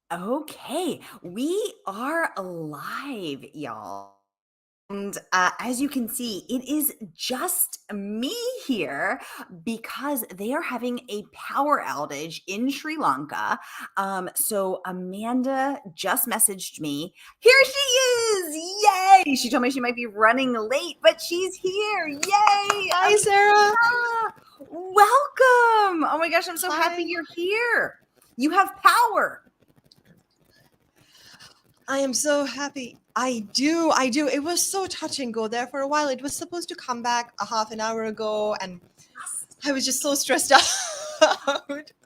Okay, we are live, y'all. And as you can see, it is just me here because they are having a power outage in Sri Lanka. So Amanda just messaged me. Here she is! Yay! She told me she might be running late, but she's here. Yay! Hi, Sarah. Welcome! Oh my gosh, I'm so happy Hi. you're here. You have power. I am so happy. I do. It was so touch and go there for a while. It was supposed to come back a half an hour ago, and I was just so stressed out.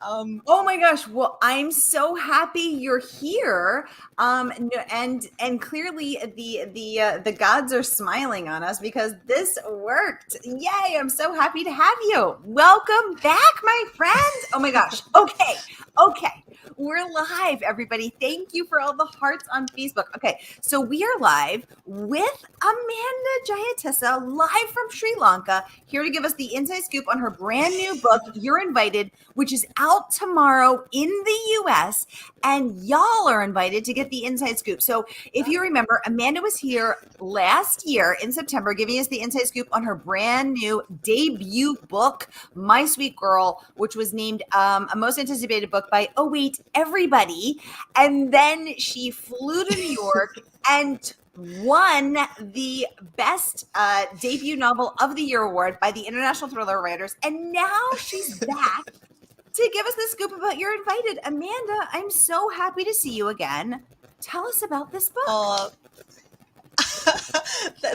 Oh my gosh! Well, I'm so happy you're here. And clearly the gods are smiling on us because this worked. Yay! I'm so happy to have you. Welcome back, my friend. Oh my gosh. Okay. We're live, everybody. Thank you for all the hearts on Facebook. Okay, so we are live with Amanda Jayatissa, live from Sri Lanka, here to give us the inside scoop on her brand new book, You're Invited, which is out tomorrow in the US, and y'all are invited to get the inside scoop. So if you remember, Amanda was here last year in September giving us the inside scoop on her brand new debut book, My Sweet Girl, which was named a most anticipated book by, oh wait, everybody. And then she flew to New York and won the best debut novel of the year award by the International Thriller Writers. And now she's back to give us the scoop about You're Invited. Amanda, I'm so happy to see you again. Tell us about this book.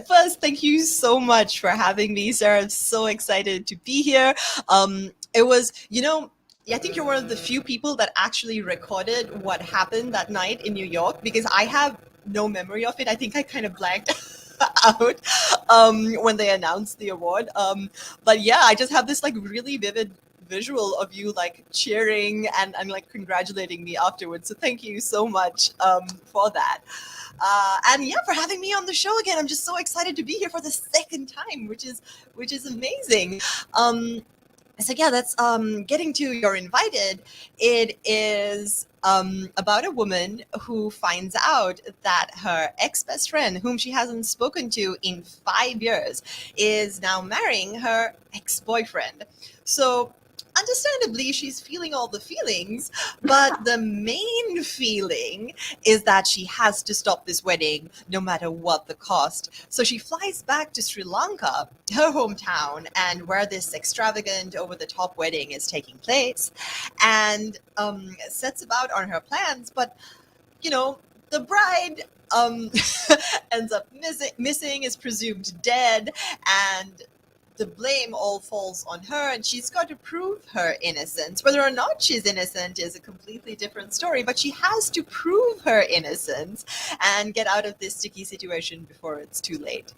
First, thank you so much for having me, Sarah. I'm so excited to be here. It was, I think you're one of the few people that actually recorded what happened that night in New York, because I have no memory of it. I think I kind of blanked out when they announced the award. But yeah, I just have this like really vivid visual of you like cheering and like congratulating me afterwards. So thank you so much for that. And yeah, for having me on the show again. I'm just so excited to be here for the second time, which is amazing. So yeah, that's getting to You're Invited. It is about a woman who finds out that her ex-best friend, whom she hasn't spoken to in 5 years, is now marrying her ex-boyfriend. So understandably, she's feeling all the feelings, but the main feeling is that she has to stop this wedding no matter what the cost. So she flies back to Sri Lanka, her hometown, and where this extravagant, over-the-top wedding is taking place, and sets about on her plans. But, the bride ends up missing, is presumed dead, and the blame all falls on her, and she's got to prove her innocence. Whether or not she's innocent is a completely different story, but she has to prove her innocence and get out of this sticky situation before it's too late.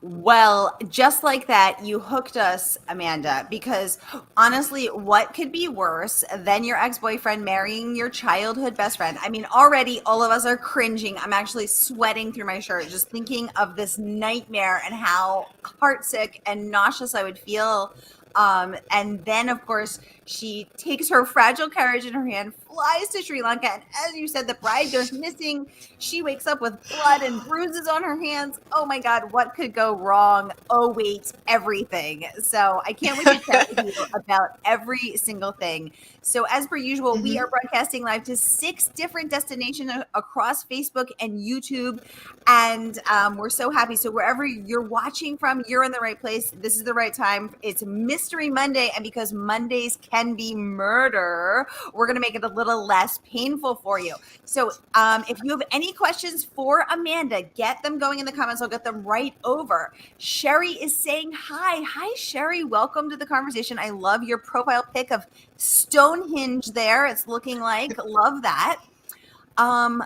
Well, just like that, you hooked us, Amanda, because honestly, what could be worse than your ex-boyfriend marrying your childhood best friend? I mean, already all of us are cringing. I'm actually sweating through my shirt just thinking of this nightmare and how heartsick and nauseous I would feel. And then, of course, she takes her fragile carriage in her hand, flies to Sri Lanka, and as you said, the bride goes missing. She wakes up with blood and bruises on her hands. Oh my God, what could go wrong? Oh wait, everything. So I can't wait to chat with you about every single thing. So as per usual, we are broadcasting live to 6 different destinations across Facebook and YouTube. And we're so happy. So wherever you're watching from, you're in the right place. This is the right time. It's Mystery Monday. And because Mondays can be murder, we're going to make it a little less painful for you. So if you have any questions for Amanda, get them going in the comments. I'll get them right over. Sheri is saying hi. Hi, Sheri. Welcome to the conversation. I love your profile pic of Stonehenge there. It's looking like, love that.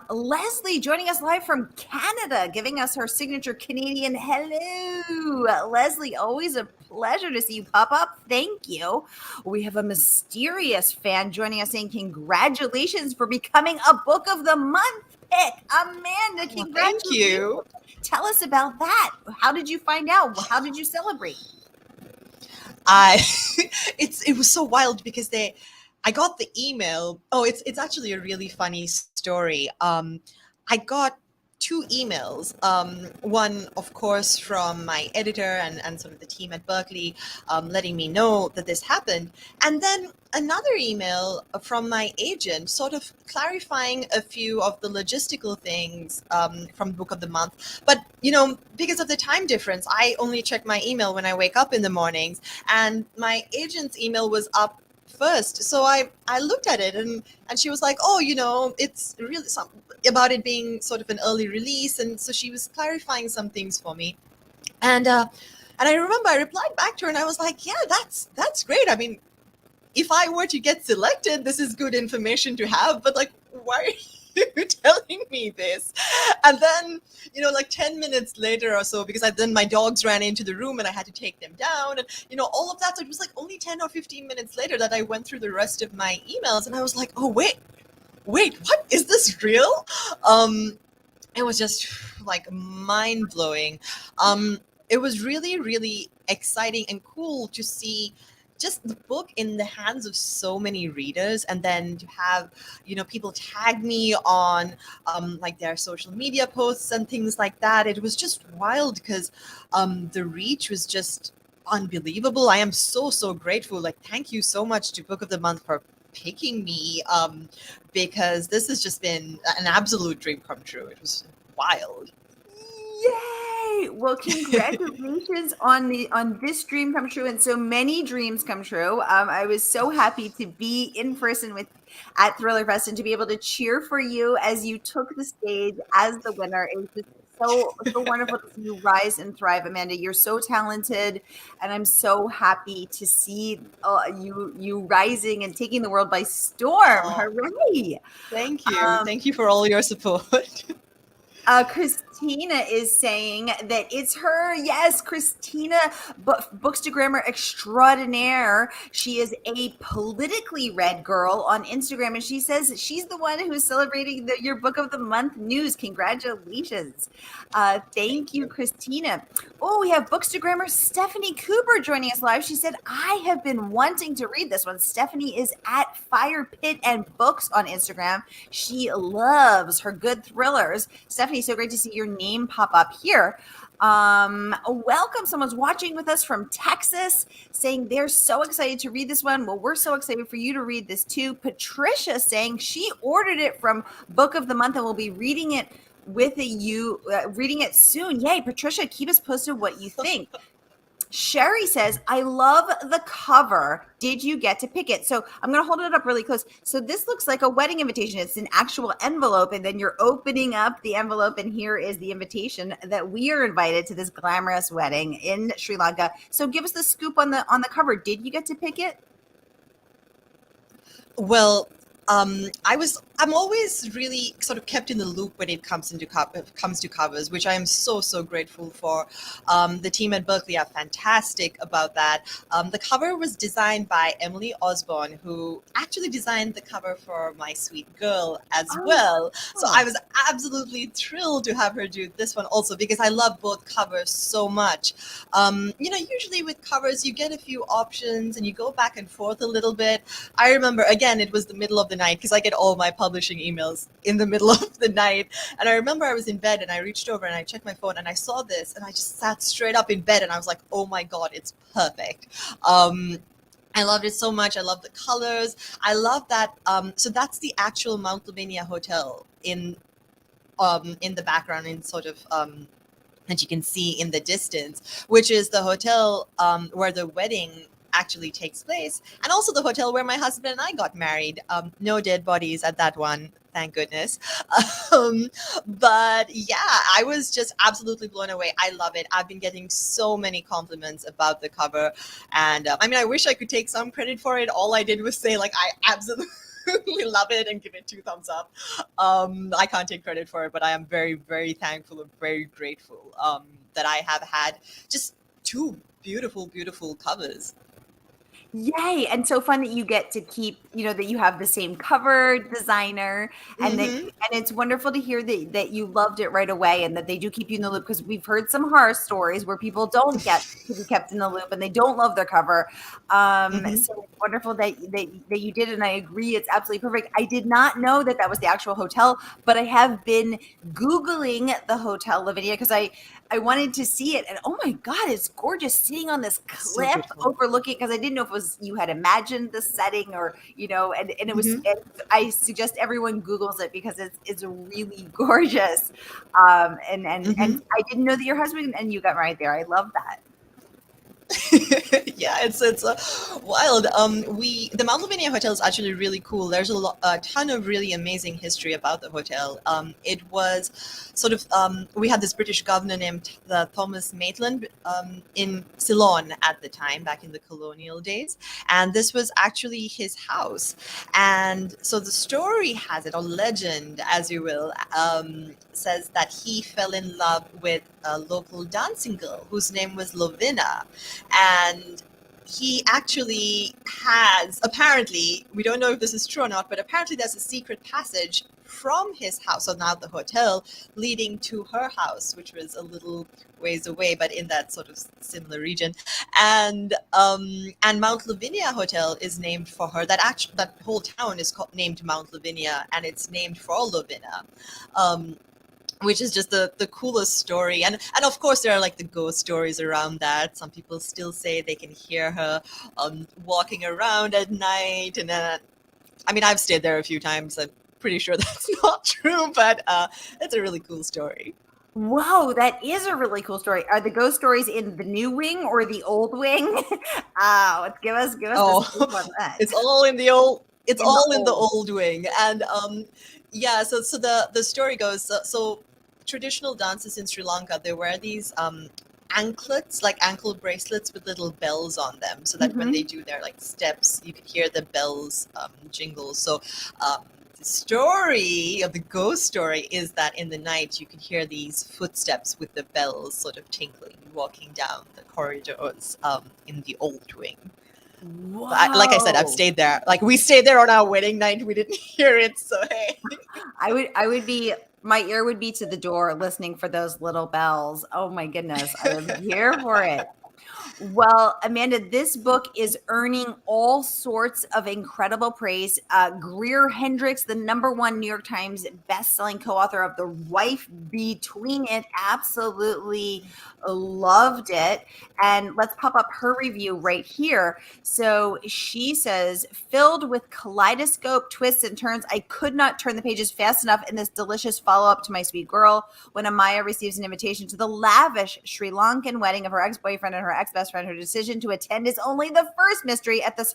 Leslie joining us live from Canada, giving us her signature Canadian hello. Leslie, always a pleasure to see you pop up. Thank you. We have a mysterious fan joining us saying congratulations for becoming a book of the month pick. Amanda, congratulations. Thank you. Tell us about that. How did you find out? How did you celebrate? It was so wild because I got the email. Oh, it's actually a really funny story. I got two emails. One, of course, from my editor and sort of the team at Berkeley, letting me know that this happened, and then another email from my agent, sort of clarifying a few of the logistical things from Book of the Month. But because of the time difference, I only check my email when I wake up in the mornings, and my agent's email was up first. So I looked at it, and she was like, oh, it's really something about it being sort of an early release. And so she was clarifying some things for me. And I remember I replied back to her and I was like, yeah, that's great. I mean, if I were to get selected, this is good information to have, but like, why are you telling me this? And then, like 10 minutes later or so, because then my dogs ran into the room and I had to take them down, and, all of that. So it was like only 10 or 15 minutes later that I went through the rest of my emails and I was like, oh, wait, what? Is this real? It was just like mind blowing. It was really, really exciting and cool to see just the book in the hands of so many readers, and then to have people tag me on like their social media posts and things like that. It was just wild because the reach was just unbelievable. I am so grateful. Like, thank you so much to Book of the Month for picking me, because this has just been an absolute dream come true. It was wild. Yay! Well, congratulations on this dream come true, and so many dreams come true. I was so happy to be in person at Thriller Fest and to be able to cheer for you as you took the stage as the winner. It was just so wonderful to see you rise and thrive, Amanda. You're so talented, and I'm so happy to see you rising and taking the world by storm. Oh, Hooray! thank you. Thank you for all your support. Christina is saying that it's her. Yes, Christina, Bookstagrammer extraordinaire. She is a politically read girl on Instagram, and she says she's the one who's celebrating your Book of the Month news. Congratulations. Thank you, Christina. Oh, we have Bookstagrammer Stephanie Cooper joining us live. She said, I have been wanting to read this one. Stephanie is at Fire Pit and Books on Instagram. She loves her good thrillers. Stephanie, so great to see your name pop up here. Welcome. Someone's watching with us from Texas saying they're so excited to read this one. Well, we're so excited for you to read this too. Patricia saying she ordered it from Book of the Month and will be reading it reading it soon. Yay, Patricia, keep us posted what you think. Sheri says, I love the cover. Did you get to pick it? So I'm going to hold it up really close. So this looks like a wedding invitation. It's an actual envelope, and then you're opening up the envelope, and here is the invitation that we are invited to this glamorous wedding in Sri Lanka. So give us the scoop on the cover. Did you get to pick it? Well, I'm always really sort of kept in the loop when it comes to covers, which I am so grateful for. The team at Berkeley are fantastic about that. The cover was designed by Emily Osborne, who actually designed the cover for My Sweet Girl as well. So I was absolutely thrilled to have her do this one also, because I love both covers so much. Usually with covers, you get a few options and you go back and forth a little bit. I remember, again, it was the middle of the night, because I get all my publishing emails in the middle of the night. And I remember I was in bed and I reached over and I checked my phone and I saw this and I just sat straight up in bed and I was like, oh my God, it's perfect. I loved it so much. I love the colors. I love that. So that's the actual Mount Lavinia Hotel in the background, in sort of that you can see in the distance, which is the hotel where the wedding actually takes place, and also the hotel where my husband and I got married. No dead bodies at that one, thank goodness. But yeah, I was just absolutely blown away. I love it. I've been getting so many compliments about the cover, and I wish I could take some credit for it. All I did was say, like, I absolutely love it and give it 2 thumbs up. I can't take credit for it, but I am very thankful and very grateful that I have had just 2 beautiful covers. Yay. And so fun that you get to keep, that you have the same cover designer, and Hmm. it's wonderful to hear that you loved it right away, and that they do keep you in the loop, because we've heard some horror stories where people don't get to be kept in the loop and they don't love their cover. Hmm. So it's wonderful that you did. And I agree. It's absolutely perfect. I did not know that that was the actual hotel, but I have been Googling the Hotel Lavinia, because I wanted to see it, and oh my God, it's gorgeous, sitting on this So cliff beautiful. overlooking, because I didn't know if it was you had imagined the setting, or and it was. Hmm. I suggest everyone Googles it, because it's really gorgeous, and Hmm. I didn't know that your husband and you got married there. I love that. Yeah, it's wild. We the Mount Lavinia Hotel is actually really cool. There's a ton of really amazing history about the hotel. It was sort of we had this British governor named Thomas Maitland in Ceylon at the time, back in the colonial days, and this was actually his house. And so the story has it, or legend, as you will, says that he fell in love with a local dancing girl whose name was Lovina, and he actually has, apparently, we don't know if this is true or not, but apparently there's a secret passage from his house, so now the hotel, leading to her house, which was a little ways away, but in that sort of similar region. And Mount Lavinia Hotel is named for her. That whole town is named Mount Lavinia, and it's named for Lovina. Um, which is just the coolest story. And of course there are like the ghost stories around that. Some people still say they can hear her walking around at night. And I mean, I've stayed there a few times. I'm pretty sure that's not true, but it's a really cool story. Whoa, that is a really cool story. Are the ghost stories in the new wing or the old wing? Give us the scoop on Oh, that. it's all in the old. It's In the all in the old. old wing, and yeah. So the story goes. So traditional dances in Sri Lanka, they wear these anklets, like ankle bracelets with little bells on them, so that when they Mhm. do their like steps, you can hear the bells jingle. So um, the story of the ghost story is that in the night you can hear these footsteps with the bells sort of tinkling, walking down the corridors in the old wing. But like I said, I've Whoa. stayed there. Like we stayed there on our wedding night. We didn't hear it, so hey. I would be, my ear would be to the door listening for those little bells. Oh my goodness. I would be here for it. Well, Amanda, this book is earning all sorts of incredible praise. Greer Hendricks, the #1 New York Times best-selling co-author of The Wife Between It, absolutely loved it. And let's pop up her review right here. So she says, filled with kaleidoscope twists and turns, I could not turn the pages fast enough in this delicious follow-up to My Sweet Girl. When Amaya receives an invitation to the lavish Sri Lankan wedding of her ex-boyfriend and her ex-best friend, her decision to attend is only the first mystery at the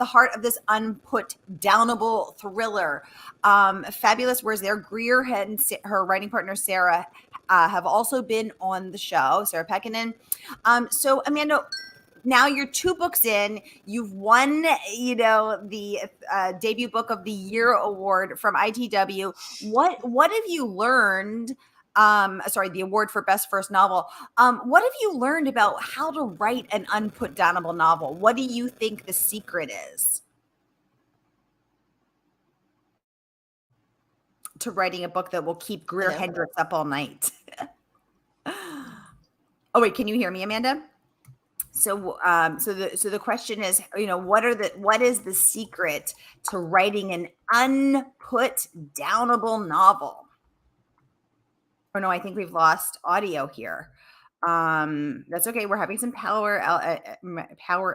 heart of this unput downable thriller. Fabulous words there. Greer and her writing partner Sarah have also been on the show. Sarah Pekkanen. So Amanda, now you're 2 books in. You've won, the debut book of the year award from ITW. What have you learned? Sorry, the award for best first novel. What have you learned about how to write an unputdownable novel? What do you think the secret is to writing a book that will keep Greer Hello. Hendricks up all night? Oh wait, can you hear me, Amanda? So the question is, what is the secret to writing an unput downable novel? Oh no, I think we've lost audio here. That's okay. We're having some power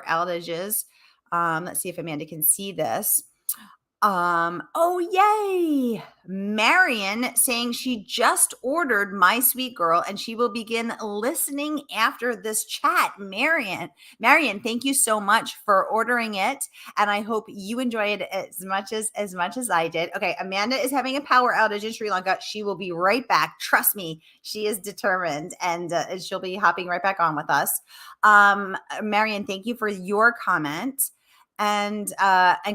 outages. Let's see if Amanda can see this. Oh yay! Marion saying she just ordered My Sweet Girl and she will begin listening after this chat. Marion, thank you so much for ordering it, and I hope you enjoy it as much as I did. Okay, Amanda is having a power outage in Sri Lanka. She will be right back. Trust me, she is determined, and she'll be hopping right back on with us. Marion, thank you for your comment. And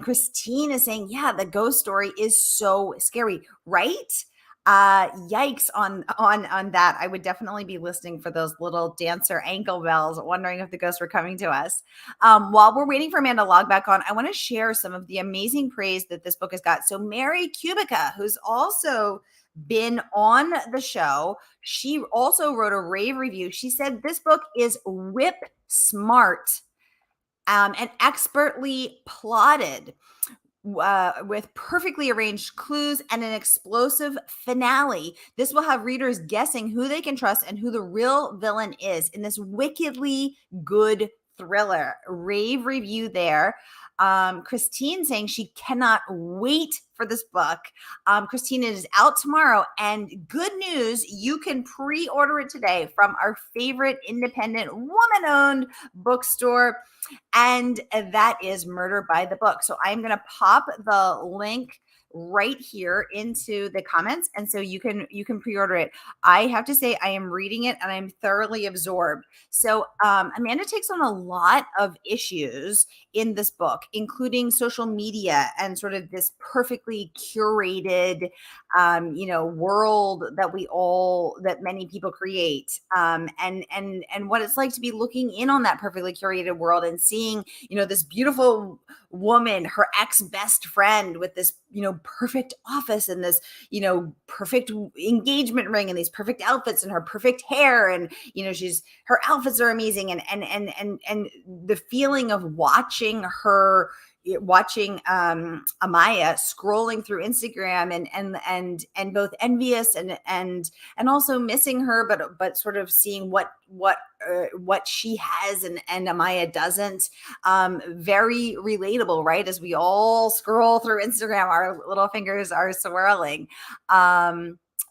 Christine is saying, yeah, the ghost story is so scary, right? Yikes on that. I would definitely be listening for those little dancer ankle bells, wondering if the ghosts were coming to us. While we're waiting for Amanda to log back on, I want to share some of the amazing praise that this book has got. So Mary Kubica, who's also been on the show, she also wrote a rave review. She said this book is whip smart and expertly plotted, with perfectly arranged clues and an explosive finale. This will have readers guessing who they can trust and who the real villain is in this wickedly good thriller. Rave review there. Christine saying she cannot wait for this book. Christine, it is out tomorrow, and good news, you can pre-order it today from our favorite independent woman-owned bookstore, and that is Murder by the Book. So I'm going to pop the link right here into the comments, and so you can pre-order it. I have to say, I am reading it and I'm thoroughly absorbed. So Amanda takes on a lot of issues in this book, including social media and sort of this perfectly curated world that many people create, and what it's like to be looking in on that perfectly curated world and seeing this beautiful woman, her ex best friend, with this perfect office and this perfect engagement ring and these perfect outfits and her perfect hair, and her outfits are amazing, and the feeling of watching Amaya scrolling through Instagram and both envious and also missing her, but sort of seeing what she has and Amaya doesn't. Very relatable, right? As we all scroll through Instagram, our little fingers are swirling.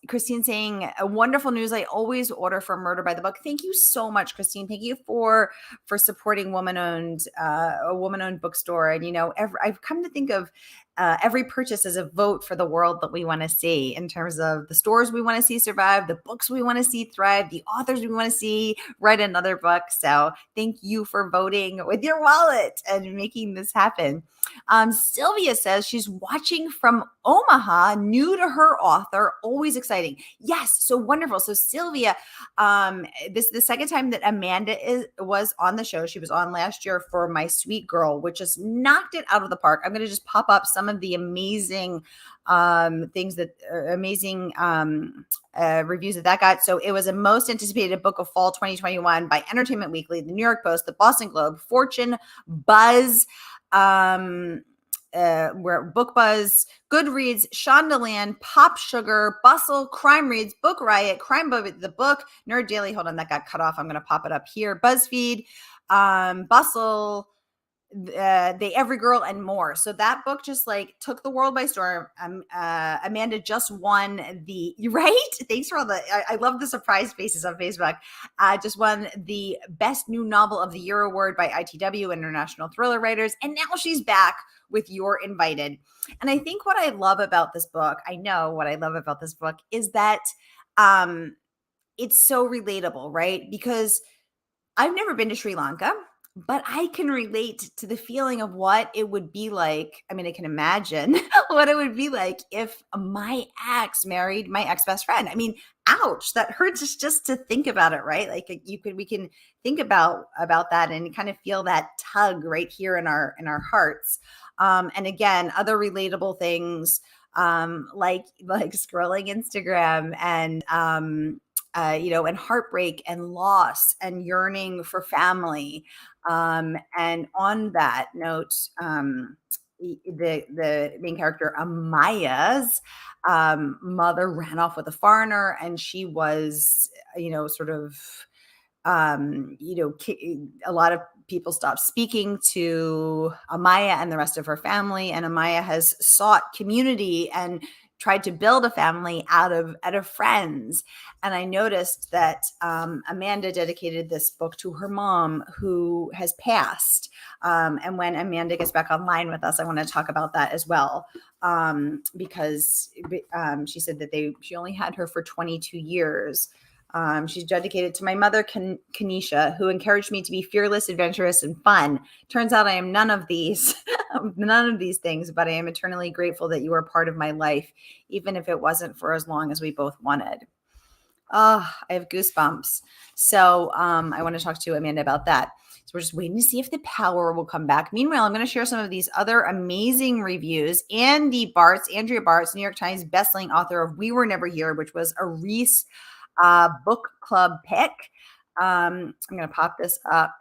Christine saying, a wonderful news. I always order from Murder by the Book. Thank you so much, Christine. Thank you for supporting a woman-owned bookstore. And, I've come to think of every purchase as a vote for the world that we want to see, in terms of the stores we want to see survive, the books we want to see thrive, the authors we want to see write another book. So thank you for voting with your wallet and making this happen. Sylvia says she's watching from Omaha, new to her author, always exciting. Yes, so wonderful. So Sylvia, this is the second time that Amanda was on the show. She was on last year for My Sweet Girl, which just knocked it out of the park. I'm going to just pop up some of the amazing reviews that got. So it was a most anticipated book of fall 2021 by Entertainment Weekly, the New York Post, the Boston Globe, Fortune, Buzz, where Book Buzz, Goodreads, Shondaland, Pop Sugar, Bustle, Crime Reads, Book Riot, Crime Book, The Book, Nerd Daily. Hold on, that got cut off. I'm going to pop it up here. BuzzFeed, Bustle, The Every Girl, and more. So that book just took the world by storm. Amanda just won right? Thanks for all I love the surprise faces on Facebook. Just won the Best New Novel of the Year award by ITW, International Thriller Writers. And now she's back with You're Invited. And I think what I love about this book, is that it's so relatable, right? Because I've never been to Sri Lanka, but I can relate to the feeling of what it would be like. I mean, I can imagine what it would be like if my ex married my ex-best friend. I mean, ouch, that hurts just to think about it, right? We can think about that and kind of feel that tug right here in our hearts. And again, other relatable things, like scrolling Instagram and, and heartbreak and loss and yearning for family. And on that note, the main character Amaya's mother ran off with a foreigner, and she was, a lot of people stopped speaking to Amaya and the rest of her family, and Amaya has sought community and tried to build a family out of friends. And I noticed that Amanda dedicated this book to her mom, who has passed. And when Amanda gets back online with us, I want to talk about that as well, because she said that she only had her for 22 years. She's dedicated to my mother, Kanisha, who encouraged me to be fearless, adventurous, and fun. Turns out I am none of these. none of these things, but I am eternally grateful that you were a part of my life, even if it wasn't for as long as we both wanted. Oh, I have goosebumps. So I want to talk to Amanda about that. So we're just waiting to see if the power will come back. Meanwhile, I'm going to share some of these other amazing reviews. Andrea Bartz, New York Times bestselling author of We Were Never Here, which was a Reese book club pick. I'm going to pop this up.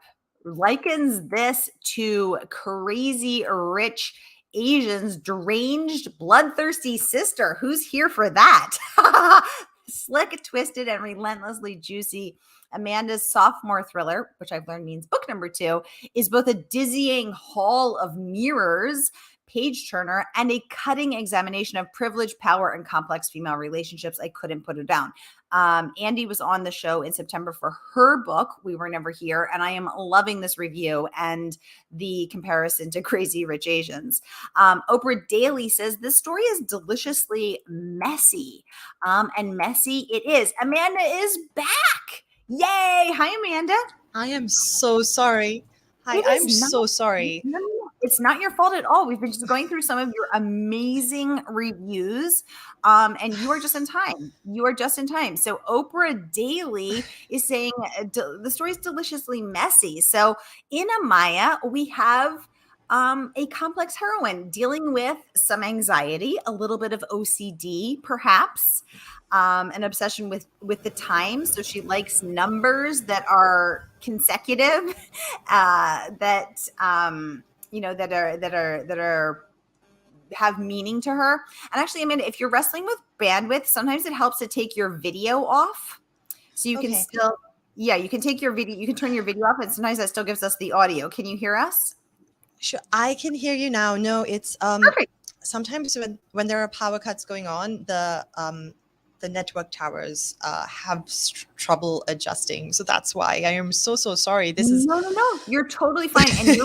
Likens this to Crazy Rich Asians' deranged, bloodthirsty sister. Who's here for that? Slick, twisted, and relentlessly juicy. Amanda's sophomore thriller, which I've learned means book number 2, is both a dizzying hall of mirrors, page turner, and a cutting examination of privilege, power, and complex female relationships. I couldn't put it down. Andy was on the show in September for her book, We Were Never Here, and I am loving this review and the comparison to Crazy Rich Asians. Oprah Daily says this story is deliciously messy, and messy it is. Amanda is back. Yay. Hi, Amanda. I am so sorry. Hi, I'm so sorry. No, it's not your fault at all. We've been just going through some of your amazing reviews, and you are just in time. You are just in time. So Oprah Daily is saying the story is deliciously messy. So in Amaya, we have a complex heroine dealing with some anxiety, a little bit of OCD, perhaps, an obsession with the time. So she likes numbers that are consecutive, that have meaning to her. And actually, Amanda, if you're wrestling with bandwidth, sometimes it helps to take your video off, so you can still, you can take your video, you can turn your video off, and sometimes that still gives us the audio. Can you hear us? Sure, I can hear you now. No, it's Perfect. sometimes when there are power cuts going on, the network towers have trouble adjusting. So that's why I am so sorry. This is no. You're totally fine, and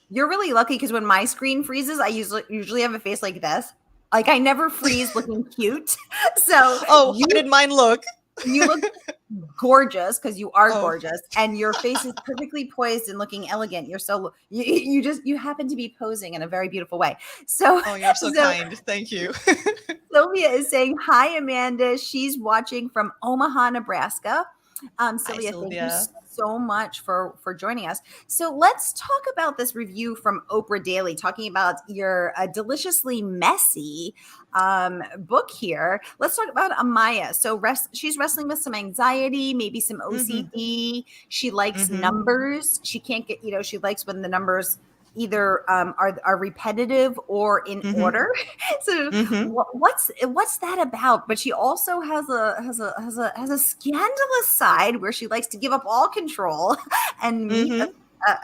you're really lucky, because when my screen freezes, I usually have a face like this. Like, I never freeze looking cute. So how did mine look? You look gorgeous, because you are gorgeous, and your face is perfectly poised and looking elegant. You're so you happen to be posing in a very beautiful way. So you're so kind. Thank you. Sylvia is saying hi, Amanda. She's watching from Omaha, Nebraska. Sylvia, thank you so much for joining us. So let's talk about this review from Oprah Daily, talking about your deliciously messy book here. Let's talk about Amaya. So she's wrestling with some anxiety, maybe some OCD. She likes numbers. She can't get, she likes when the numbers either are repetitive or in order. So what's that about? But she also has a scandalous side where she likes to give up all control and meet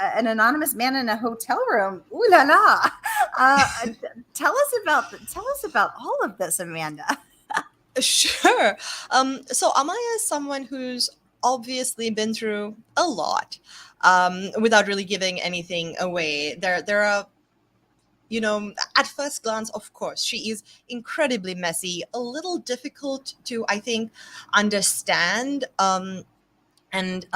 an anonymous man in a hotel room. Ooh la la! Tell us about all of this, Amanda. Sure. So Amaya is someone who's obviously been through a lot. Without really giving anything away. There are, at first glance, of course, she is incredibly messy, a little difficult to, I think, understand, and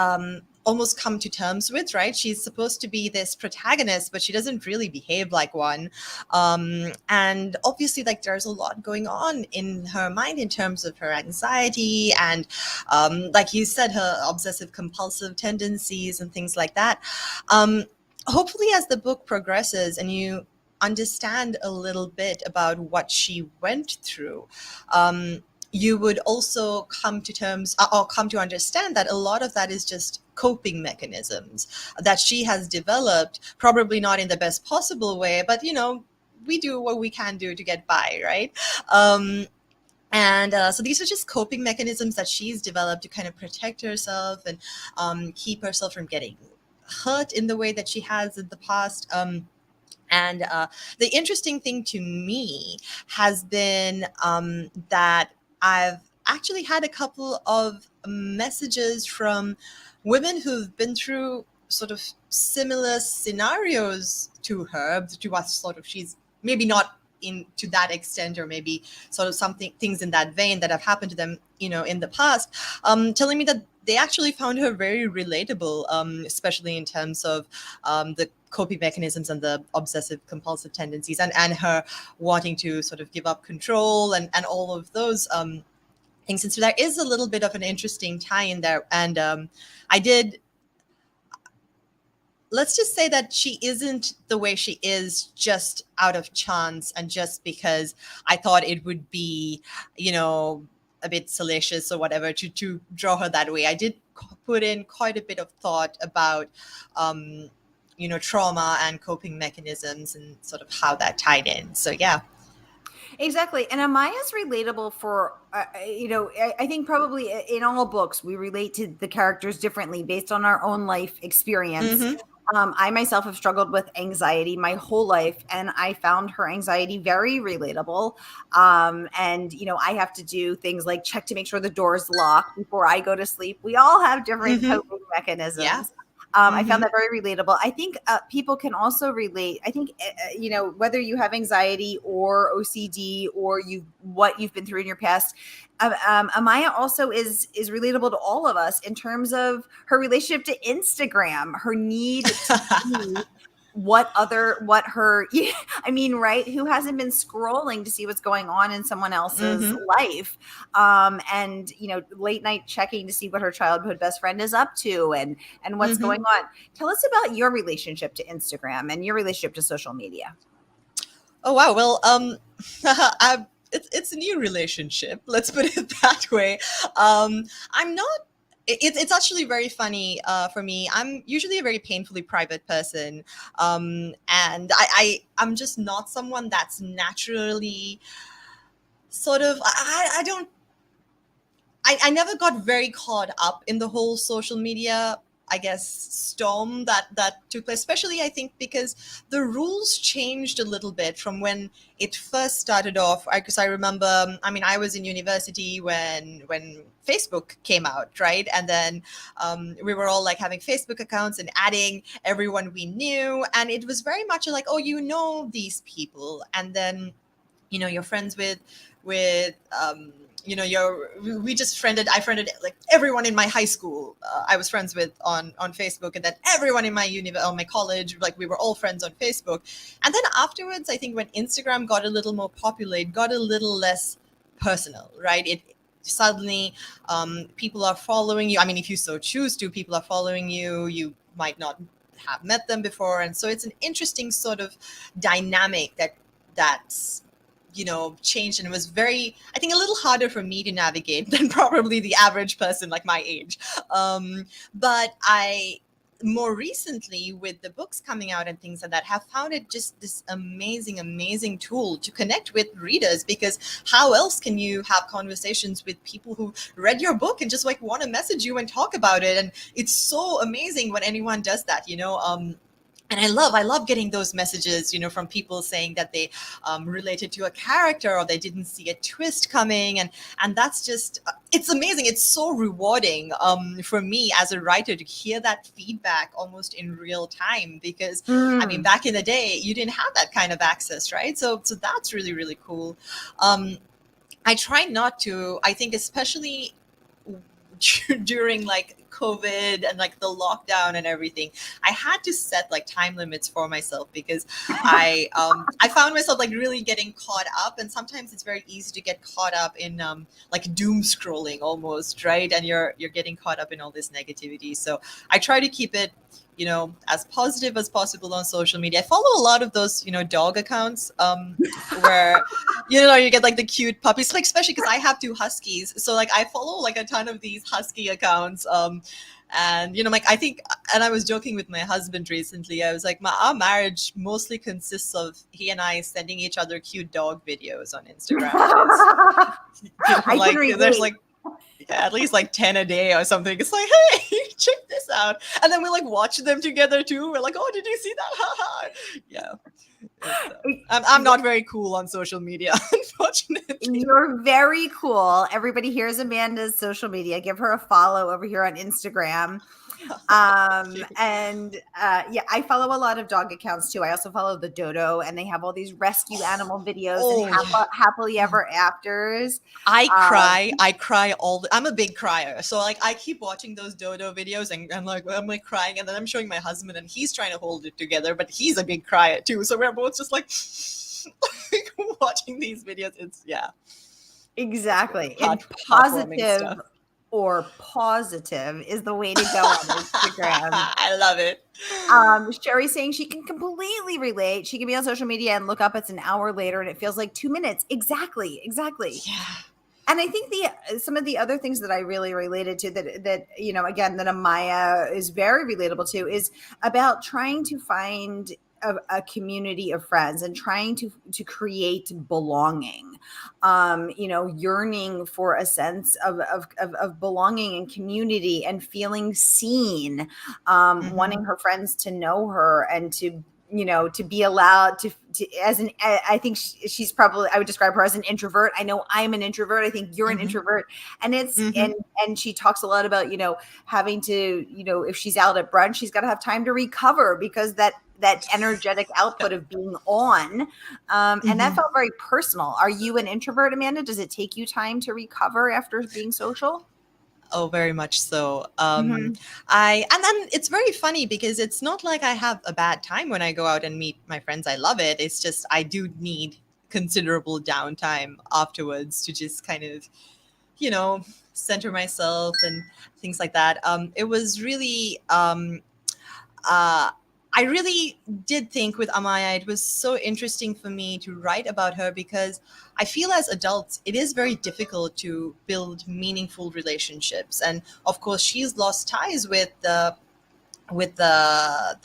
almost come to terms with, right? She's supposed to be this protagonist, but she doesn't really behave like one. And obviously, like, there's a lot going on in her mind in terms of her anxiety and, like you said, her obsessive compulsive tendencies and things like that. Hopefully, as the book progresses and you understand a little bit about what she went through, you would also come to terms or come to understand that a lot of that is just coping mechanisms that she has developed, probably not in the best possible way, but we do what we can do to get by, right? And so these are just coping mechanisms that she's developed to kind of protect herself and keep herself from getting hurt in the way that she has in the past. And the interesting thing to me has been that I've actually had a couple of messages from women who've been through sort of similar scenarios to her, to what sort of she's maybe not to that extent, or maybe sort of things in that vein that have happened to them, in the past, telling me that they actually found her very relatable, especially in terms of the coping mechanisms and the obsessive compulsive tendencies, and her wanting to sort of give up control and all of those things. And so there is a little bit of an interesting tie in there. And I did, let's just say that she isn't the way she is just out of chance and just because I thought it would be, a bit salacious or whatever to draw her that way. I did put in quite a bit of thought about, trauma and coping mechanisms and sort of how that tied in. So, yeah. Exactly. And Amaya's relatable for, I think probably in all books, we relate to the characters differently based on our own life experience. Mm-hmm. I myself have struggled with anxiety my whole life, and I found her anxiety very relatable. And, I have to do things like check to make sure the door is locked before I go to sleep. We all have different Mm-hmm. coping mechanisms. Yeah. I found that very relatable. I think people can also relate. I think, whether you have anxiety or OCD or what you've been through in your past, Amaya also is relatable to all of us in terms of her relationship to Instagram, her need to see right? Who hasn't been scrolling to see what's going on in someone else's Mm-hmm. life? And late night checking to see what her childhood best friend is up to and what's Mm-hmm. going on. Tell us about your relationship to Instagram and your relationship to social media. Oh, wow. Well, it's a new relationship. Let's put it that way. I'm not. It's actually very funny for me. I'm usually a very painfully private person, and I'm just not someone that's naturally sort of. I never got very caught up in the whole social media, I guess, storm that took place, especially I think because the rules changed a little bit from when it first started off. Because I remember, I was in university when Facebook came out, right? And then we were all like having Facebook accounts and adding everyone we knew. And it was very much like, oh, these people. And then, you're friends with I friended like everyone in my high school. I was friends with on Facebook, and then everyone in my college, like we were all friends on Facebook. And then afterwards, I think when Instagram got a little more popular, it got a little less personal, right? It suddenly people are following you. If you so choose to, people are following you. You might not have met them before, and so it's an interesting sort of dynamic that's changed, and it was very, I think, a little harder for me to navigate than probably the average person like my age. But I more recently, with the books coming out and things like that, have found it just this amazing tool to connect with readers, because how else can you have conversations with people who read your book and just like want to message you and talk about it? And it's so amazing when anyone does that, and I love getting those messages, from people saying that they related to a character or they didn't see a twist coming. And that's just, it's amazing. It's so rewarding for me as a writer to hear that feedback almost in real time, because back in the day, you didn't have that kind of access, right? So that's really, really cool. I try not to, I think, especially during like COVID and like the lockdown and everything, I had to set like time limits for myself, because I found myself like really getting caught up, and sometimes it's very easy to get caught up in like doom scrolling almost, right? And you're getting caught up in all this negativity. So I try to keep it, as positive as possible on social media. I follow a lot of those, dog accounts where, you get like the cute puppies, like especially because I have 2 huskies. So like I follow like a ton of these husky accounts. And, like I think, and I was joking with my husband recently, I was like, our marriage mostly consists of he and I sending each other cute dog videos on Instagram. There's like, at least like 10 a day or something. It's like, hey, check this out. And then we like watch them together too. We're like, oh, did you see that? Yeah. I'm not very cool on social media, unfortunately. You're very cool. Everybody, here's Amanda's social media. Give her a follow over here on Instagram. And I follow a lot of dog accounts too. I also follow the Dodo, and they have all these rescue animal videos and happily ever afters. I cry all the, I'm a big crier. So like I keep watching those dodo videos and like I'm like crying, and then I'm showing my husband and he's trying to hold it together, but he's a big crier too. So we're both just like, watching these videos. It's Exactly. And heartwarming positive stuff. or positive is the way to go on Instagram. I love it. Sheri's saying she can completely relate. She can be on social media and look up, it's an hour later and it feels like 2 minutes. Exactly. Yeah. And I think some of the other things that I really related to that again, that Amaya is very relatable to, is about trying to find a community of friends and trying to create belonging, yearning for a sense of belonging and community and feeling seen, wanting her friends to know her and to be allowed to I think she's probably, I would describe her as an introvert. I know I'm an introvert. I think you're an introvert. And it's, and she talks a lot about, having to, if she's out at brunch, she's got to have time to recover because that energetic output of being on. And that felt very personal. Are you an introvert, Amanda? Does it take you time to recover after being social? Oh, very much so. And then it's very funny because it's not like I have a bad time when I go out and meet my friends. I love it. It's just I do need considerable downtime afterwards to just kind of, center myself and things like that. It was really I really did think with Amaya, it was so interesting for me to write about her because I feel as adults, it is very difficult to build meaningful relationships. And of course, she's lost ties with the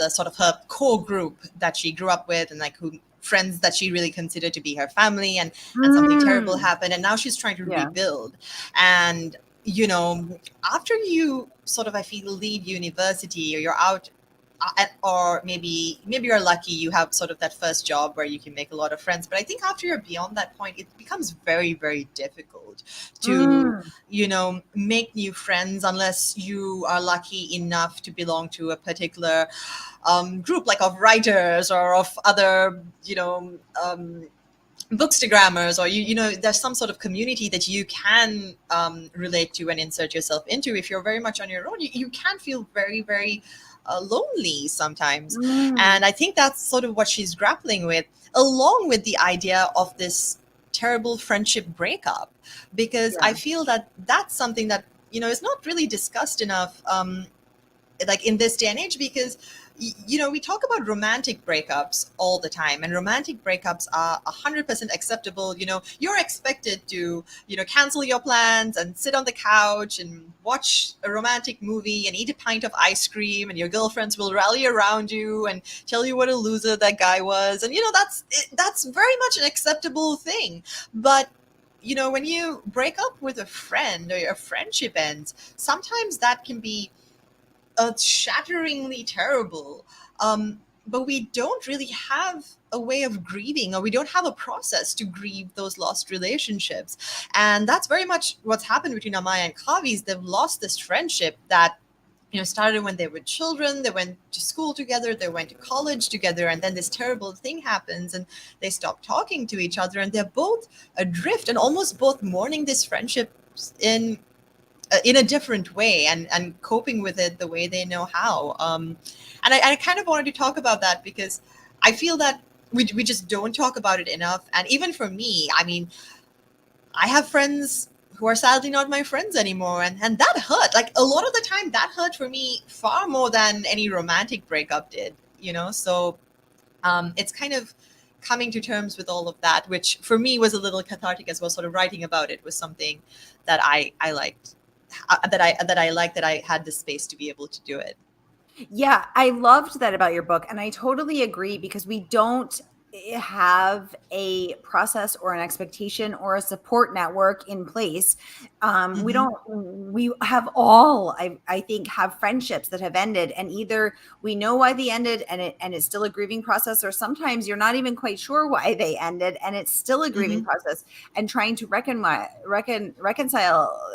sort of her core group that she grew up with and like friends that she really considered to be her family, and something terrible happened. And now she's trying to rebuild. And, after you sort of, I feel, leave university or you're out, or maybe you're lucky you have sort of that first job where you can make a lot of friends, but I think after you're beyond that point it becomes very, very difficult to make new friends unless you are lucky enough to belong to a particular group, like of writers or of other bookstagrammers, or there's some sort of community that you can relate to and insert yourself into. If you're very much on your own, you can feel very, very lonely sometimes. And I think that's sort of what she's grappling with, along with the idea of this terrible friendship breakup, because I feel that that's something that is not really discussed enough like in this day and age, because we talk about romantic breakups all the time, and romantic breakups are 100% acceptable. You're expected to cancel your plans and sit on the couch and watch a romantic movie and eat a pint of ice cream, and your girlfriends will rally around you and tell you what a loser that guy was, and that's very much an acceptable thing. But when you break up with a friend or your friendship ends, sometimes that can be shatteringly terrible. But we don't really have a way of grieving, or we don't have a process to grieve those lost relationships. And that's very much what's happened between Amaya and Kavi's. They've lost this friendship that started when they were children. They went to school together, they went to college together, and then this terrible thing happens and they stop talking to each other, and they're both adrift and almost both mourning this friendship in a different way and coping with it the way they know how. And I kind of wanted to talk about that because I feel that we just don't talk about it enough. And even for me, I mean, I have friends who are sadly not my friends anymore. And that hurt. Like a lot of the time that hurt for me far more than any romantic breakup did, So it's kind of coming to terms with all of that, which for me was a little cathartic as well. Sort of writing about it was something that I liked. That I liked, that I had the space to be able to do it. Yeah, I loved that about your book. And I totally agree, because we don't have a process or an expectation or a support network in place. We have all, I think, have friendships that have ended, and either we know why they ended and it's still a grieving process, or sometimes you're not even quite sure why they ended and it's still a grieving process, and trying to reconcile,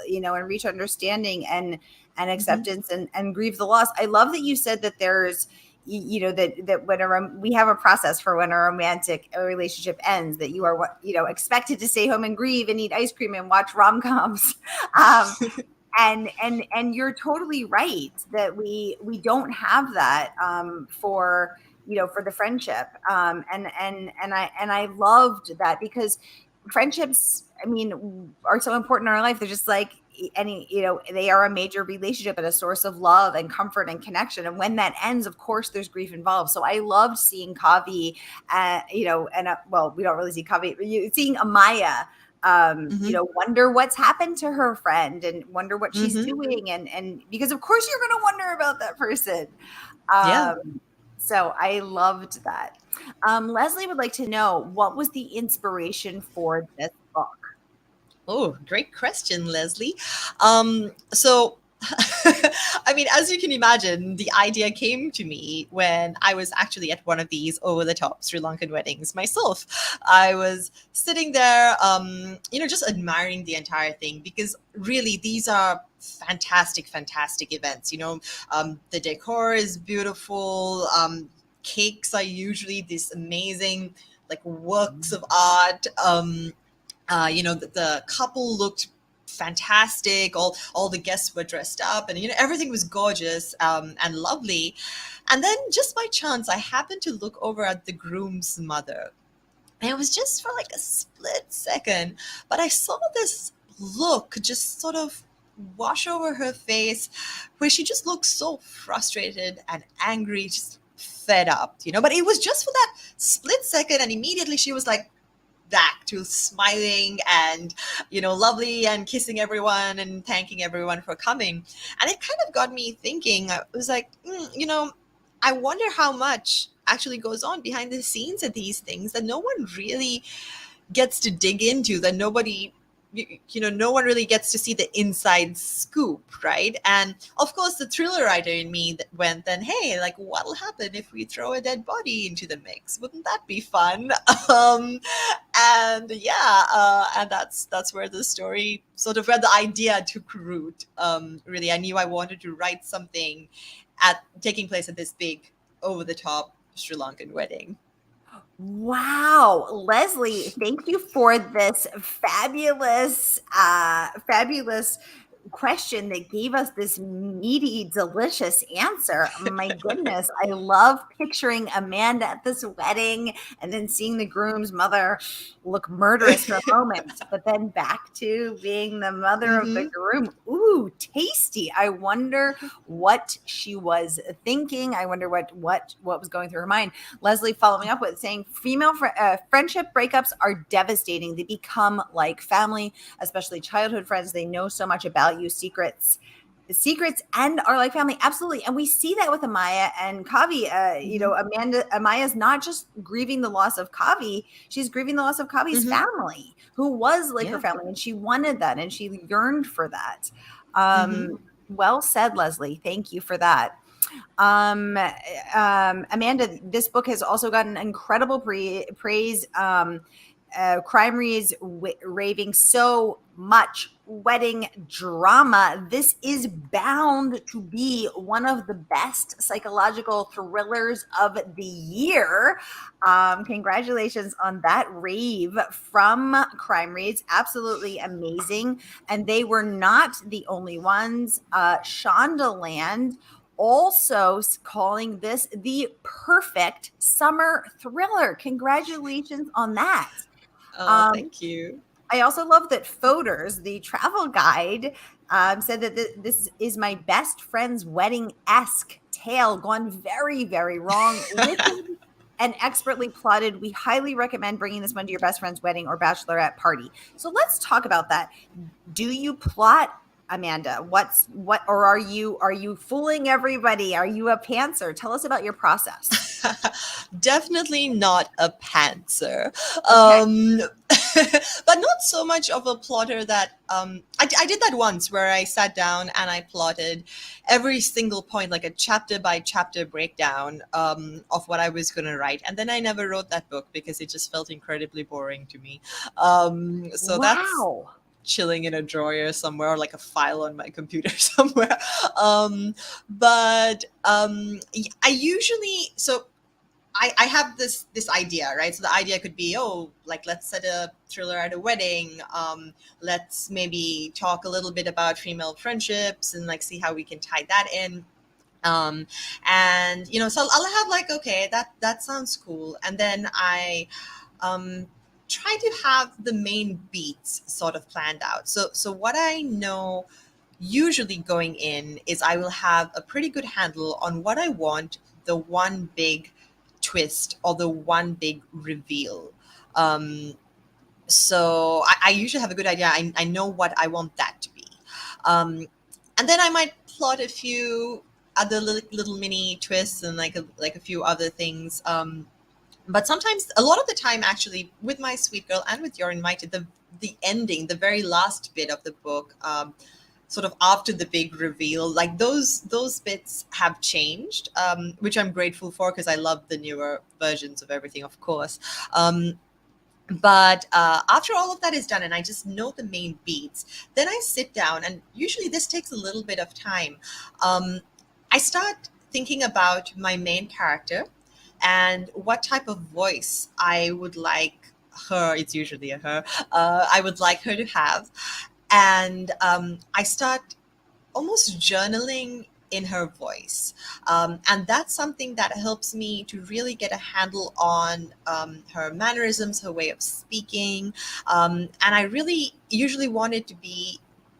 and reach understanding and acceptance and grieve the loss. I love that you said that there's that when we have a process for when a romantic relationship ends, that you are expected to stay home and grieve and eat ice cream and watch rom-coms. um, and you're totally right that we don't have that for for the friendship, and I loved that, because friendships, I mean, are so important in our life. They're just like any, they are a major relationship and a source of love and comfort and connection. And when that ends, of course, there's grief involved. So I loved seeing Kavi, well, we don't really see Kavi, but seeing Amaya, wonder what's happened to her friend and wonder what she's doing. And because of course you're going to wonder about that person. Yeah. So I loved that. Leslie would like to know, what was the inspiration for this book? Oh, great question, Leslie. So, I mean, as you can imagine, the idea came to me when I was actually at one of these over-the-top Sri Lankan weddings myself. I was sitting there, just admiring the entire thing, because really these are fantastic, fantastic events. The decor is beautiful. Cakes are usually these amazing, like, works of art. The couple looked fantastic. All the guests were dressed up, and everything was gorgeous and lovely. And then, just by chance, I happened to look over at the groom's mother, and it was just for like a split second, but I saw this look just sort of wash over her face, where she just looked so frustrated and angry, just fed up. But it was just for that split second, and immediately she was like back to smiling and lovely, and kissing everyone and thanking everyone for coming. And it kind of got me thinking. I was like, I wonder how much actually goes on behind the scenes at these things that no one really gets to dig into, that no one really gets to see the inside scoop, right? And of course, the thriller writer in me that went, then, hey, like, what'll happen if we throw a dead body into the mix? Wouldn't that be fun? And that's where the story, sort of where the idea took root. Really, I knew I wanted to write something taking place at this big, over-the-top Sri Lankan wedding. Wow, Leslie, thank you for this fabulous question that gave us this meaty, delicious answer. My goodness, I love picturing Amanda at this wedding and then seeing the groom's mother look murderous for a moment, but then back to being the mother of the groom. Ooh, tasty. I wonder what she was thinking. I wonder what was going through her mind. Leslie following up with saying, female friendship breakups are devastating. They become like family, especially childhood friends. They know so much about you, secrets and are like family. Absolutely. And we see that with Amaya and Kavi. Amaya's not just grieving the loss of Kavi, she's grieving the loss of Kavi's family, who was like her family, and she wanted that and she yearned for that. Well said, Leslie. Thank you for that. Amanda, this book has also gotten incredible praise. Crime Reads raving so much wedding drama. This is bound to be one of the best psychological thrillers of the year. Congratulations on that rave from Crime Reads. Absolutely amazing. And they were not the only ones. Shondaland also calling this the perfect summer thriller. Congratulations on that. Thank you. I also love that Foders, the travel guide, said that this is my best friend's wedding-esque tale gone very, very wrong. Written and expertly plotted. We highly recommend bringing this one to your best friend's wedding or bachelorette party. So let's talk about that. Do you plot, Amanda? Or are you fooling everybody? Are you a pantser? Tell us about your process. Definitely not a pantser. Okay. But not so much of a plotter that I did that once, where I sat down and I plotted every single point, like a chapter by chapter breakdown of what I was going to write. And then I never wrote that book because it just felt incredibly boring to me. Wow. chilling in a drawer somewhere, or like a file on my computer somewhere. But I usually, so I have this idea, right? So the idea could be, oh, like let's set a thriller at a wedding. Let's maybe talk a little bit about female friendships and like see how we can tie that in. Um, and so I'll have like, okay, that sounds cool, and then I um, try to have the main beats sort of planned out. So what I know usually going in is I will have a pretty good handle on what I want, the one big twist or the one big reveal. Um, so I usually have a good idea. I know what I want that to be. Um, and then I might plot a few other little mini twists and like a few other things. But sometimes, a lot of the time, actually, with my Sweet Girl and with You're Invited, the ending, the very last bit of the book, sort of after the big reveal, like those bits have changed, which I'm grateful for because I love the newer versions of everything, of course. But after all of that is done and I just know the main beats, then I sit down, and usually this takes a little bit of time. I start thinking about my main character and what type of voice I would like her, it's usually a her, I would like her to have. And I start almost journaling in her voice. And that's something that helps me to really get a handle on her mannerisms, her way of speaking. And I really usually want it to be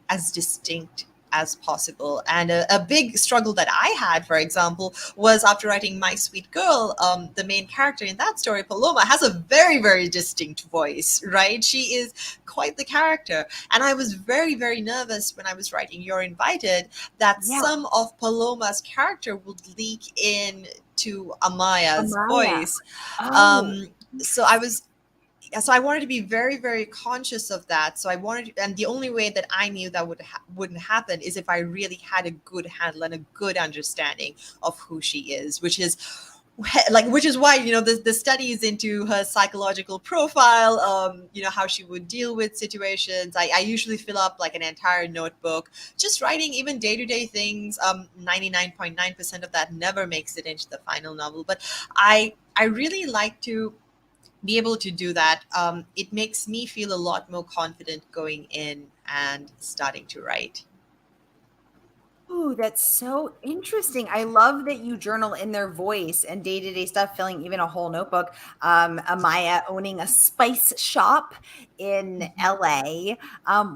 as distinct as possible. And a big struggle that I had, for example, was after writing My Sweet Girl, the main character in that story, Paloma, has a very, very distinct voice, right? She is quite the character. And I was very, very nervous when I was writing You're Invited that Yeah. some of Paloma's character would leak in to Amaya's Amaya. voice. Oh, Um, so I was so I wanted to be very, very conscious of that. So I wanted, and the only way that I knew that wouldn't happen is if I really had a good handle and a good understanding of who she is, which is why the studies into her psychological profile, how she would deal with situations. I usually fill up like an entire notebook just writing even day-to-day things. 99.9% of that never makes it into the final novel, but I really like to be able to do that. It makes me feel a lot more confident going in and starting to write. ooh, that's so interesting. I love that you journal in their voice and day-to-day stuff, filling even a whole notebook. Amaya owning a spice shop in Mhm. LA.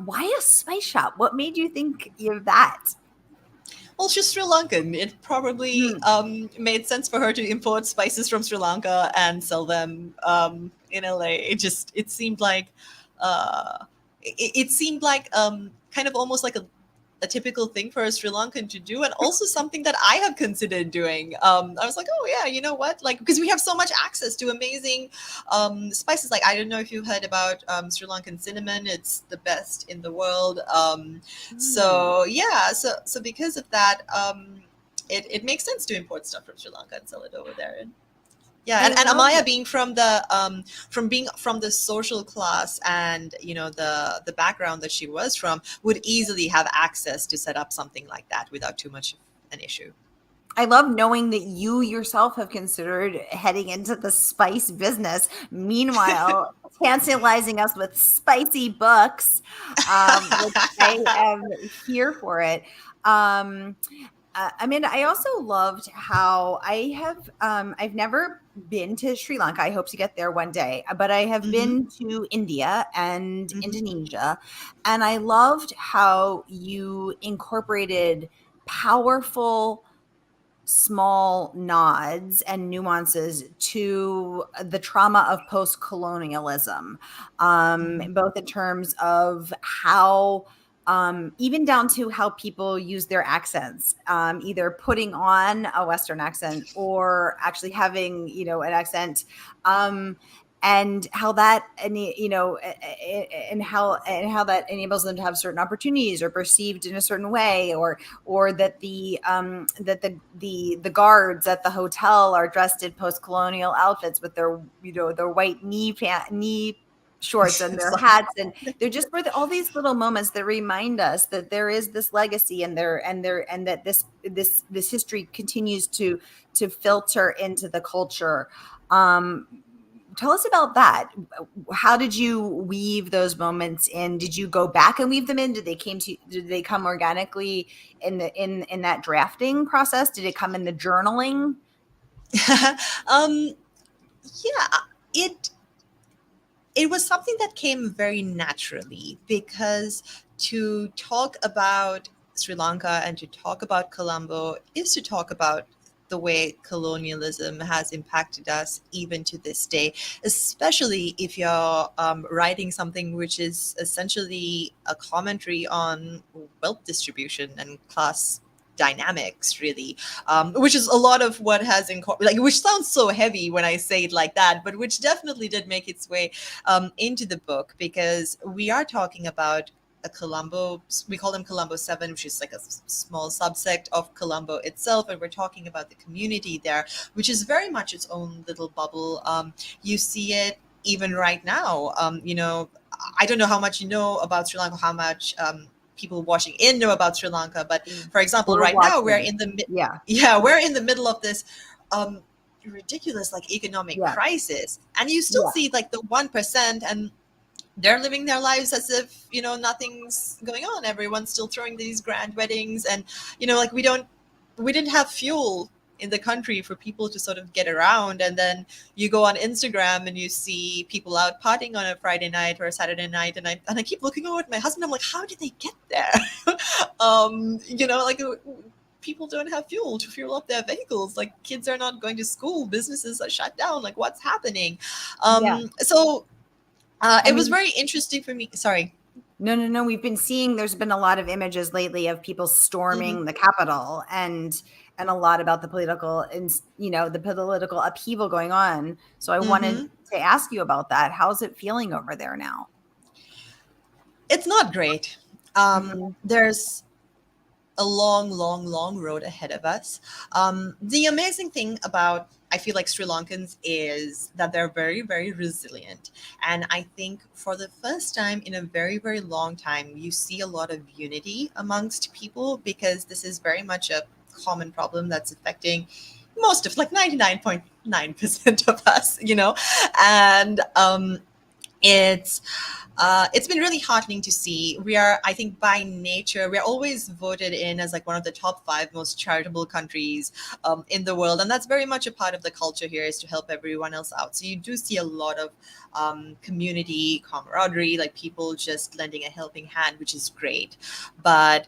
Why a spice shop? What made you think of that? Well, she's Sri Lankan. It probably Hmm. made sense for her to import spices from Sri Lanka and sell them in LA. It seemed like it seemed like kind of almost like a typical thing for a Sri Lankan to do, and also something that I have considered doing. I was like, oh yeah, you know what? Like, because we have so much access to amazing spices. Like, I don't know if you've heard about Sri Lankan cinnamon. It's the best in the world. Hmm. So yeah, so because of that, it makes sense to import stuff from Sri Lanka and sell it over there. And yeah, I and love Amaya it. being from being from the social class and the background that she was from would easily have access to set up something like that without too much of an issue. I love knowing that you yourself have considered heading into the spice business. Meanwhile, tantalizing us with spicy books, which I am here for it. Um, Amanda, I also loved how I've never been to Sri Lanka. I hope to get there one day, but I have Hmm. been to India and Hmm. Indonesia. And I loved how you incorporated powerful small nods and nuances to the trauma of post-colonialism, Hmm. both in terms of how even down to how people use their accents, either putting on a Western accent or actually having, an accent, um, and how that, and how that enables them to have certain opportunities or perceived in a certain way, or that the guards at the hotel are dressed in post-colonial outfits with their white knee shorts and their Sorry. hats, and they're just for all these little moments that remind us that there is this legacy, and that this history continues to filter into the culture. um Tell us about that. How did you weave those moments in? Did you go back and weave them in? Did they come organically in that drafting process? Did it come in the journaling? um, yeah, it it was something that came very naturally because to talk about Sri Lanka and to talk about Colombo is to talk about the way colonialism has impacted us even to this day, especially if you're writing something which is essentially a commentary on wealth distribution and class dynamics, really, which is a lot of what has which sounds so heavy when I say it like that, but which definitely did make its way into the book, because we are talking about a Colombo, we call them Colombo 7, which is like a small subsect of Colombo itself. And we're talking about the community there, which is very much its own little bubble. You see it even right now. I don't know how much you know about Sri Lanka, how much people watching in know about Sri Lanka. But for example, We're right now watching. Yeah. we're in the middle of this ridiculous like economic Yeah. crisis, and you still Yeah. see like the 1%, and they're living their lives as if nothing's going on. Everyone's still throwing these grand weddings, and like we didn't have fuel in the country for people to sort of get around. And then you go on Instagram and you see people out partying on a Friday night or a Saturday night, and I keep looking over at my husband. I'm like, how did they get there? Like people don't have fuel to fuel up their vehicles. Like kids are not going to school, businesses are shut down. Like what's happening? Yeah. So I it was mean, very interesting for me. Sorry. no. We've been seeing, there's been a lot of images lately of people Hmm. storming the Capitol, and a lot about the political, and the political upheaval going on. So I wanted Hmm. to ask you about that. How's it feeling over there now? It's not great. Mhm. There's a long, long, long road ahead of us. The amazing thing about I feel like Sri Lankans is that they're very, very resilient. And I think for the first time in a very, very long time, you see a lot of unity amongst people, because this is very much a common problem that's affecting most of like 99.9% of us. And it's been really heartening to see. We are, I think, by nature, we're always voted in as like one of the top 5 most charitable countries in the world, and that's very much a part of the culture here, is to help everyone else out. So you do see a lot of community camaraderie, like people just lending a helping hand, which is great. But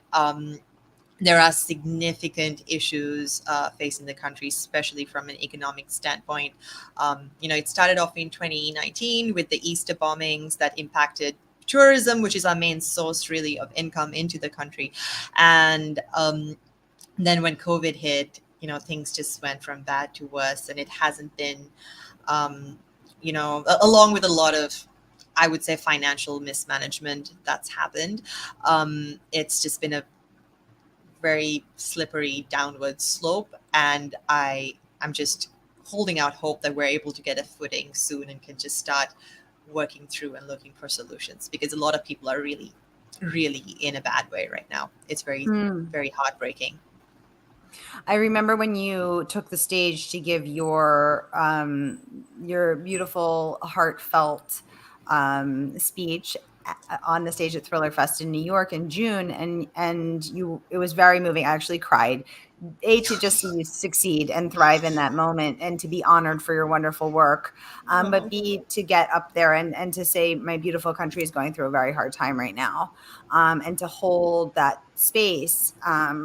there are significant issues facing the country, especially from an economic standpoint. It started off in 2019 with the Easter bombings that impacted tourism, which is our main source really of income into the country. And then when COVID hit, things just went from bad to worse, and it hasn't been, along with a lot of, I would say, financial mismanagement that's happened. It's just been a very slippery downward slope, and I'm just holding out hope that we're able to get a footing soon and can just start working through and looking for solutions, because a lot of people are really, really in a bad way right now. It's very, Mm. very heartbreaking. I remember when you took the stage to give your beautiful, heartfelt speech on the stage at Thriller Fest in New York in June, and it was very moving. I actually cried. To just see you succeed and thrive in that moment, and to be honored for your wonderful work, but Oh, B, to get up there and to say, my beautiful country is going through a very hard time right now, and to hold that space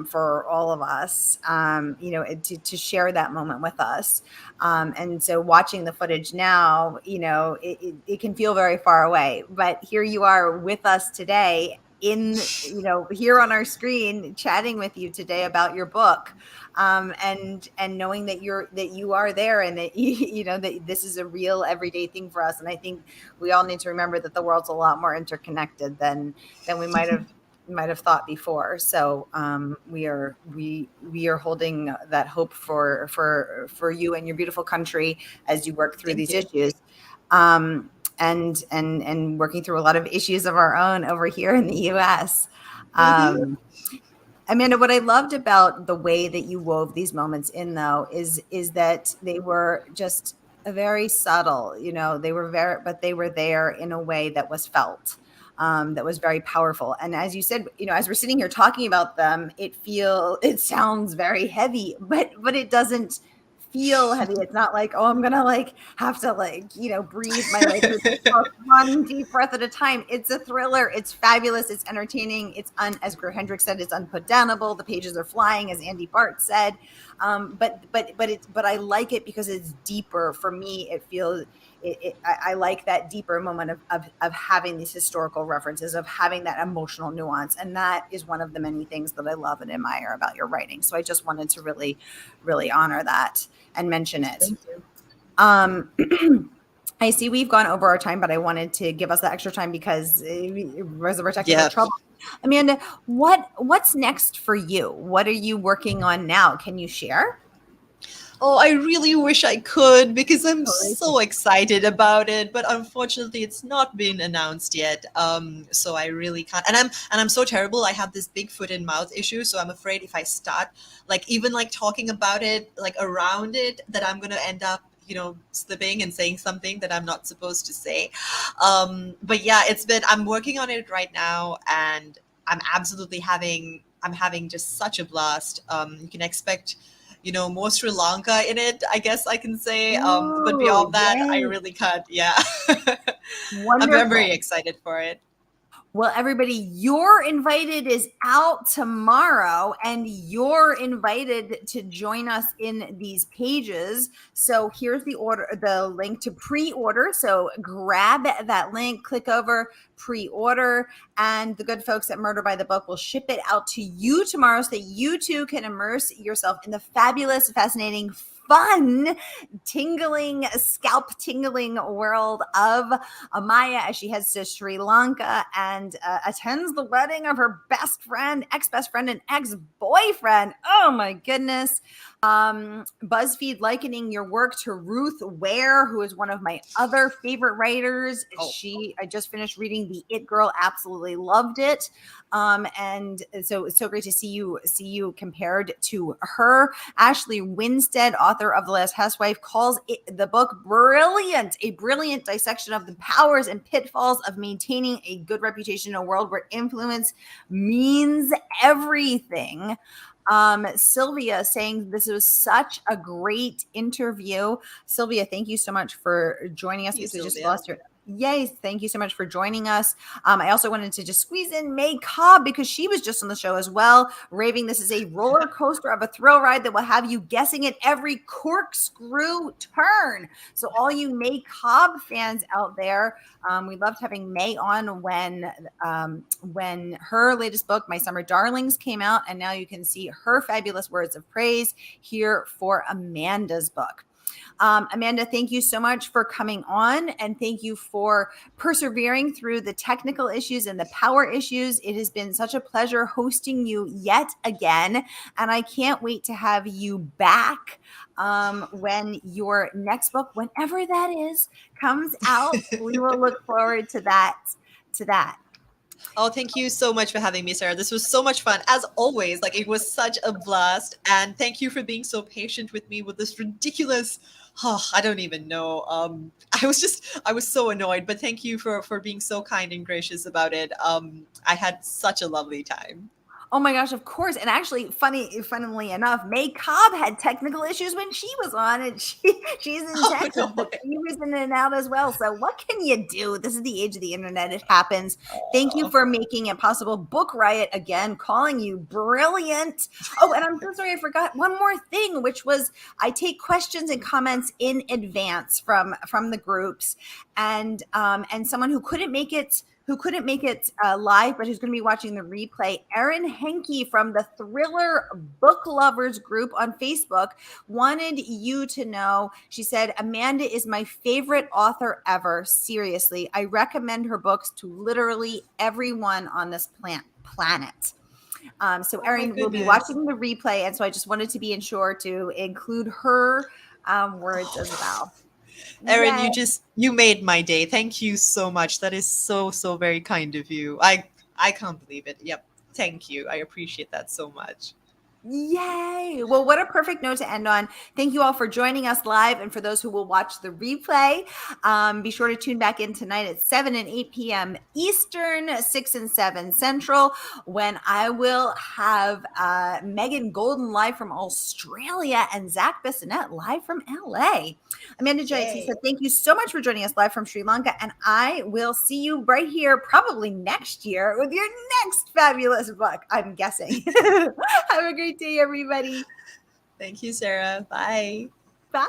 for all of us, to share that moment with us. And so watching the footage now, it can feel very far away, but here you are with us today, here on our screen, chatting with you today about your book, and knowing that you are there, and that that this is a real everyday thing for us. And I think we all need to remember that the world's a lot more interconnected than we might have thought before. So we are holding that hope for you and your beautiful country as you work through thank these you. issues. Um, and working through a lot of issues of our own over here in the U.S. Mhm. Amanda, what I loved about the way that you wove these moments in, though, is that they were just very subtle. They were but they were there in a way that was felt, that was very powerful. And as you said, as we're sitting here talking about them, it sounds very heavy, but it doesn't feel heavy. It's not like, oh, I'm gonna have to breathe my way through this book one deep breath at a time. It's a thriller. It's fabulous. It's entertaining. As Greer Hendricks said, it's unputdownable. The pages are flying, as Andy Bartz said. But I like it because it's deeper. For me, it feels. I like that deeper moment of having these historical references, of having that emotional nuance. And that is one of the many things that I love and admire about your writing. So I just wanted to really, really honor that and mention it. Thank you. I see we've gone over our time, but I wanted to give us that extra time because reservoir technical Yeah. trouble. Amanda, what's next for you? What are you working on now? Can you share? Oh, I really wish I could because I'm so excited about it, but unfortunately, it's not been announced yet. So I really can't. And I'm so terrible. I have this big foot and mouth issue, so I'm afraid if I start even talking about it around it, that I'm gonna end up slipping and saying something that I'm not supposed to say. But yeah, I'm working on it right now, and I'm having just such a blast. You can expect more Sri Lanka in it, I guess I can say. But Ooh, beyond that, I yay. really can't. Yeah. I'm very, Wonderful. very excited for it. Well, everybody, You're Invited is out tomorrow, and you're invited to join us in these pages. So here's the link to pre-order. So grab that link, click over, pre-order, and the good folks at Murder by the Book will ship it out to you tomorrow so that you too can immerse yourself in the fabulous, fascinating, fun, tingling, scalp tingling world of Amaya as she heads to Sri Lanka and attends the wedding of her ex-best friend, and ex-boyfriend. Oh my goodness. BuzzFeed likening your work to Ruth Ware, who is one of my other favorite writers. Oh. I just finished reading The It Girl, absolutely loved it. And so it's so great to see you compared to her. Ashley Winstead, author of The Last Housewife, calls the book brilliant, a brilliant dissection of the powers and pitfalls of maintaining a good reputation in a world where influence means everything. Sylvia saying this was such a great interview. Sylvia, thank you so much for joining us. Thank you, We just Sylvia. lost your. Yes, thank you so much for joining us. I also wanted to just squeeze in May Cobb because she was just on the show as well, raving this is a roller coaster of a thrill ride that will have you guessing at every corkscrew turn. So all you May Cobb fans out there, we loved having May on when her latest book, My Summer Darlings, came out, and now you can see her fabulous words of praise here for Amanda's book. Amanda, thank you so much for coming on, and thank you for persevering through the technical issues and the power issues. It has been such a pleasure hosting you yet again, and I can't wait to have you back when your next book, whenever that is, comes out. We will look forward to that. Oh, thank you so much for having me, Sarah. This was so much fun. As always, it was such a blast. And thank you for being so patient with me with this ridiculous, I don't even know. I was so annoyed, but thank you for being so kind and gracious about it. I had such a lovely time. Oh my gosh, of course. And actually, funnily enough, May Cobb had technical issues when she was on, and she's in Oh, Texas, no. but she was in and out as well. So what can you do? This is the age of the internet. It happens. Thank you for making it possible. Book Riot, again, calling you brilliant. Oh, and I'm so sorry, I forgot one more thing, which was I take questions and comments in advance from the groups, and someone who couldn't make it live, but who's going to be watching the replay, Erin Henke from the Thriller Book Lovers group on Facebook wanted you to know. She said, Amanda is my favorite author ever. Seriously, I recommend her books to literally everyone on this planet. So Erin will be watching the replay, and so I just wanted to be sure to include her words as well. Erin, Yay. you made my day. Thank you so much. That is so very kind of you. I can't believe it. Yep. Thank you. I appreciate that so much. Yay. Well, what a perfect note to end on. Thank you all for joining us live. And for those who will watch the replay, be sure to tune back in tonight at 7 and 8 p.m. Eastern, 6 and 7 Central, when I will have Megan Golden live from Australia and Zach Bissonette live from LA. Amanda Jayatissa, thank you so much for joining us live from Sri Lanka. And I will see you right here probably next year with your next fabulous book, I'm guessing. Have a great day, everybody. Thank you, Sarah. Bye. Bye.